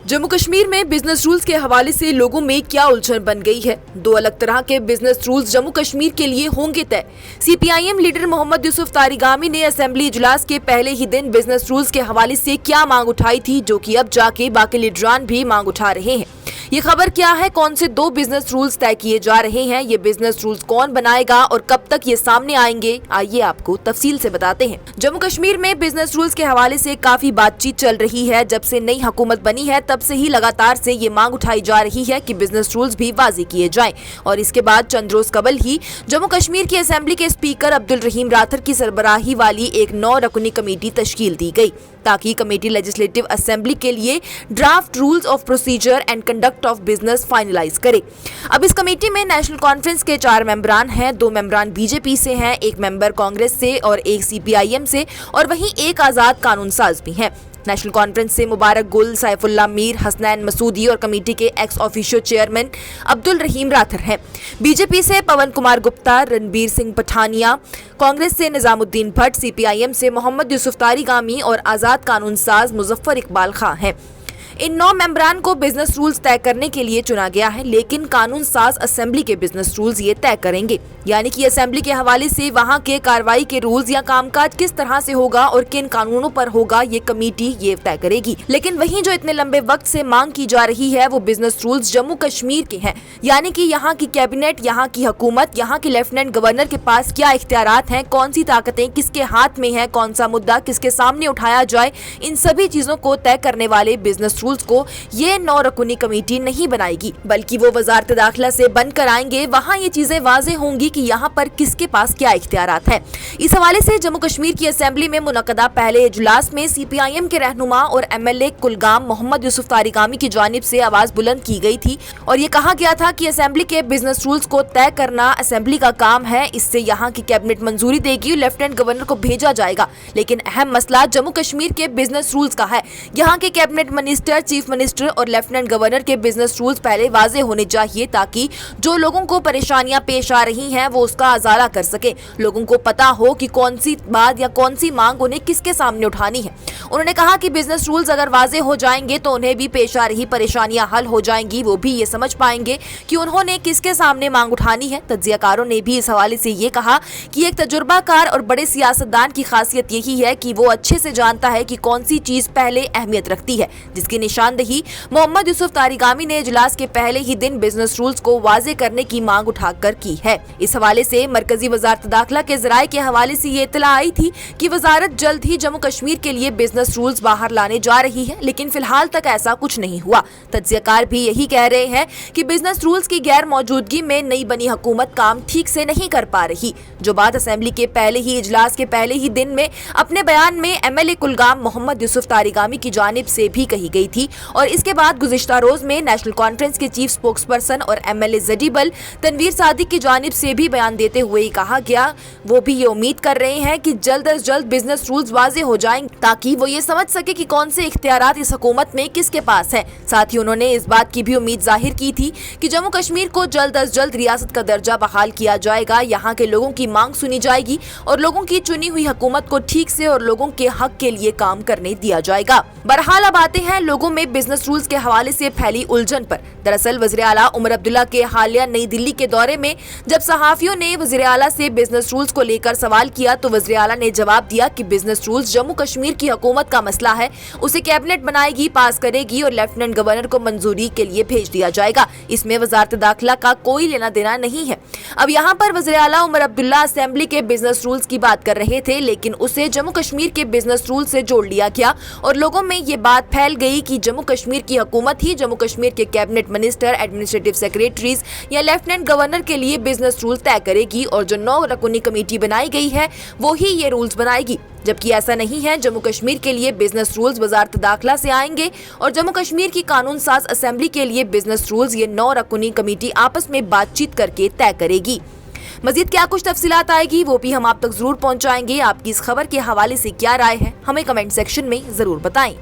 जम्मू कश्मीर में business rules के हवाले से लोगों में क्या उलझन बन गई है। दो अलग तरह के बिजनेस रूल्स जम्मू कश्मीर के लिए होंगे तय। सीपीआईएम लीडर मोहम्मद यूसुफ तारिगामी ने असेंबली इजलास के पहले ही दिन बिजनेस रूल्स के हवाले से क्या मांग उठाई थी, जो कि अब जाके बाकी लीडरान भी मांग उठा रहे हैं। ये खबर क्या है, कौन से दो बिजनेस रूल्स तय किए जा रहे हैं, ये बिजनेस रूल्स कौन बनाएगा और कब तक ये सामने आएंगे, आइए आपको तफसील से बताते हैं। जम्मू कश्मीर में बिजनेस रूल्स के हवाले से काफी बातचीत चल रही है। जब से नई हुकूमत बनी है तब से ही लगातार से ये मांग उठाई जा रही है कि बिजनेस रूल्स भी वाज़ेह किए जाएं। और इसके बाद चंद रोज कबल ही जम्मू कश्मीर की असेंबली के स्पीकर अब्दुल रहीम राथर की सरबराही वाली एक 9 रुकनी कमेटी तश्कील दी गई, ताकि कमेटी लेजिस्लेटिव असेंबली के लिए draft rules of procedure and conduct of business finalise करे। अब इस कमेटी में नेशनल कॉन्फ्रेंस के 4 मेंबरान हैं, 2 मेंबरान बीजेपी से हैं, 1 मेंबर कांग्रेस से और 1 सीपीआईएम से, और वहीं 1 आजाद कानून साज भी हैं। नेशनल कॉन्फ्रेंस से मुबारक गुल, सैफुल्लाह मीर, हसनैन मसूदी और कमेटी के एक्स ऑफिशियो चेयरमैन अब्दुल रहीम राथर हैं। बीजेपी से पवन कुमार गुप्ता, रणबीर सिंह पठानिया, कांग्रेस से निजामुद्दीन भट्ट, सीपीआईएम से मोहम्मद यूसुफ तारिगामी और आजाद कानून साज मुजफ्फर इकबाल खां हैं। इन 9 मेंबरान को बिजनेस रूल्स तय करने के लिए चुना गया है, लेकिन कानून साज असेंबली के बिजनेस रूल्स ये तय करेंगे, यानी कि असेंबली के हवाले से वहां के कार्रवाई के रूल्स या कामकाज किस तरह से होगा और किन कानूनों पर होगा, ये कमेटी ये तय करेगी। लेकिन वहीं जो इतने लंबे वक्त से मांग की जा रही है वो बिजनेस रूल्स जम्मू कश्मीर के हैं, यानी कि यहाँ की कैबिनेट, यहाँ की हुकूमत, यहाँ के लेफ्टिनेंट गवर्नर के पास क्या इख्तियारात हैं, कौन सी ताकतें किसके हाथ में है, कौन सा मुद्दा किसके सामने उठाया जाए, इन सभी चीजों को तय करने वाले बिजनेस रूल्स को ये 9 रुकनी कमेटी नहीं बनाएगी, बल्कि वो वजारत दाखिला से बनकर आएंगे। वहां ये चीजें वाज़ेह होंगी कि यहाँ पर किसके पास क्या इख्तियारात हैं। इस हवाले से जम्मू कश्मीर की असेंबली में मुनक्कदा पहले इजलास में सीपीआईएम के रहनुमा और एमएलए कुलगाम मोहम्मद यूसुफ तारिगामी की जानिब से आवाज बुलंद की गई थी और ये कहा गया था कि असेंबली के बिजनेस रूल्स को तय करना असेंबली का काम है। इससे यहाँ की कैबिनेट मंजूरी देगी और लेफ्टिनेंट गवर्नर को भेजा जाएगा। लेकिन अहम मसला जम्मू कश्मीर के बिजनेस रूल्स का है। यहाँ के कैबिनेट मिनिस्टर, चीफ मिनिस्टर और लेफ्टिनेंट गवर्नर के बिजनेस रूल्स पहले वाज़ेह होने चाहिए, ताकि जो लोगों को परेशानियां पेश आ रही हैं वो उसका अजाला कर सके, लोगों को पता हो कि कौन सी बात या कौन सी मांग उन्हें किसके सामने उठानी है। उन्होंने कहा कि बिजनेस रूल्स अगर वाज़ेह हो जाएंगे तो उन्हें भी पेश आ रही परेशानियां हल हो जाएंगी, वो भी ये समझ पाएंगे कि उन्होंने किसके सामने मांग उठानी है। तज्जियाकारों ने भी इस हवाले से ये कहा कि एक तजुर्बाकार और बड़े सियासतदान की खासियत यही है कि वो अच्छे से जानता है कि कौन सी चीज पहले अहमियत रखती है, जिसकी निशानदेही मोहम्मद यूसुफ तारिगामी ने इजलास के पहले ही दिन बिजनेस रूल्स को वाज़ेह करने की मांग उठाकर की है। इस हवाले से मरकजी वजारत दाखिला के जराये के हवाले से ये इत्तला आई थी कि वजारत जल्द ही जम्मू कश्मीर के लिए बिजनेस रूल्स बाहर लाने जा रही है, लेकिन फिलहाल तक ऐसा कुछ नहीं हुआ। तज्जियाकार भी यही कह रहे हैं कि बिजनेस रूल्स की गैर मौजूदगी में नई बनी हुकूमत काम ठीक से नहीं कर पा रही। जो बात असेंबली के पहले ही इजलास के पहले ही दिन में अपने बयान में एमएलए कुलगाम मोहम्मद यूसुफ तारिगामी की जानिब से भी कही गई थी और इसके बाद गुज़िश्ता रोज में नेशनल कॉन्फ्रेंस के चीफ स्पोक्सपर्सन और एमएलए जडीबल तनवीर सादिक की जानिब से भी बयान देते हुए कहा गया, वो भी ये उम्मीद कर रहे हैं कि जल्द अज जल्द बिजनेस रूल्स वाज़ेह हो जाएंगे, ताकि वो ये समझ सके कि कौन से इख्तियारात इस हुकूमत में किसके पास है। साथ ही उन्होंने इस बात की भी उम्मीद जाहिर की थी कि जम्मू कश्मीर को जल्द अज जल्द रियासत का दर्जा बहाल किया जाएगा, यहाँ के लोगों की मांग सुनी जाएगी और लोगों की चुनी हुई हुकूमत को ठीक से और लोगों के हक के लिए काम करने दिया जाएगा। बहरहाल अब आते हैं लोगों में बिजनेस रूल्स के हवाले से फैली उलझन पर। दरअसल वज़ीर आला उमर अब्दुल्ला के हालिया नई दिल्ली के दौरे में जब सहाफियों ने वज़ीर आला से बिजनेस रूल्स को लेकर सवाल किया तो वज़ीर आला ने जवाब दिया कि बिजनेस रूल्स जम्मू कश्मीर की हुकूमत का मसला है, उसे कैबिनेट बनाएगी, पास करेगी और लेफ्टिनेंट गवर्नर को मंजूरी के लिए भेज दिया जाएगा। इसमें वजारत दाखिला का कोई लेना देना नहीं है। अब यहाँ पर वज़ीर आला उमर अब्दुल्ला असेंबली के बिजनेस रूल्स की बात कर रहे थे, लेकिन उसे जम्मू कश्मीर के बिजनेस रूल से जोड़ लिया गया और लोगों में ये बात फैल गई कि जम्मू कश्मीर की हुकूमत ही जम्मू कश्मीर के कैबिनेट मिनिस्टर, एडमिनिस्ट्रेटिव सेक्रेटरीज या लेफ्टिनेंट गवर्नर के लिए बिजनेस रूल तय करेगी और जो 9 रुकनी कमेटी बनाई गई है वो ही ये रूल्स बनाएगी, जबकि ऐसा नहीं है। जम्मू कश्मीर के लिए बिजनेस रूल्स वजारत दाखिला से आएंगे और जम्मू कश्मीर की कानून साज असेंबली के लिए बिजनेस रूल्स ये 9 रुकनी कमेटी आपस में बातचीत करके तय करेगी। मजीद क्या कुछ तफसीलात आएगी वो भी हम आप तक जरूर पहुंचाएंगे। आपकी इस खबर के हवाले से क्या राय है हमें कमेंट सेक्शन में जरूर बताएं।